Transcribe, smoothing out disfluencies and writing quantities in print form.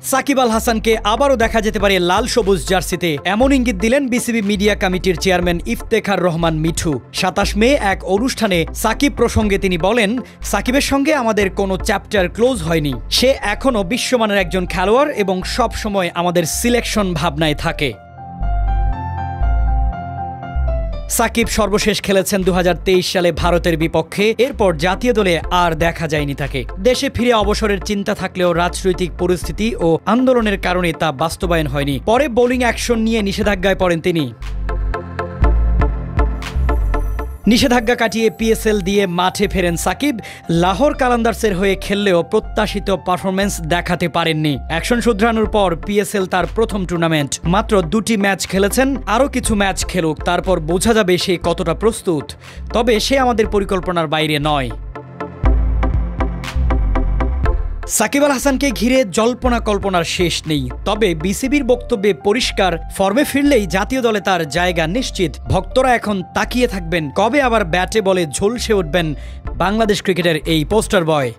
সাকিব আল হাসানকে আবারও দেখা যেতে পারে লাল সবুজ জার্সিতে, এমন ইঙ্গিত দিলেন বিসিবি মিডিয়া কমিটির চেয়ারম্যান ইফতেখার রহমান মিঠু। ২৭ মে এক অনুষ্ঠানে সাকিব প্রসঙ্গে তিনি বলেন, সাকিবের সঙ্গে আমাদের কোনো চ্যাপ্টার ক্লোজ হয়নি। সে এখনও বিশ্বমানের একজন খেলোয়াড় এবং সব সময় আমাদের সিলেকশন ভাবনায় থাকে। সাকিব সর্বশেষ খেলেছেন ২০২৩ সালে ভারতের বিপক্ষে, এরপর জাতীয় দলে আর দেখা যায়নি তাকে। দেশে ফিরে অবসরের চিন্তা থাকলেও রাজনৈতিক পরিস্থিতি ও আন্দোলনের কারণে তা বাস্তবায়ন হয়নি। পরে বোলিং অ্যাকশন নিয়ে নিষেধাজ্ঞায় পড়েন তিনি। নিষেধাজ্ঞা কাটিয়ে পিএসএল দিয়ে মাঠে ফেরেন সাকিব। লাহোর কালান্দার্সের হয়ে খেললেও প্রত্যাশিত পারফরমেন্স দেখাতে পারেননি। অ্যাকশন শুধরানোর পর পিএসএল তার প্রথম টুর্নামেন্ট, মাত্র ২টি ম্যাচ খেলেছেন। আরও কিছু ম্যাচ খেলুক, তারপর বোঝা যাবে সে কতটা প্রস্তুত। তবে সে আমাদের পরিকল্পনার বাইরে নয়। সাকিব আল হাসানকে ঘিরে জল্পনা কল্পনার শেষ নেই, তবে বিসিবির বক্তব্যে পরিষ্কার, ফর্মে ফিরলেই জাতীয় দলে তার জায়গা নিশ্চিত। ভক্তরা এখন তাকিয়ে থাকবেন কবে আবার ব্যাটে বলে ঝলসে উঠবেন বাংলাদেশ ক্রিকেটের এই পোস্টার বয়।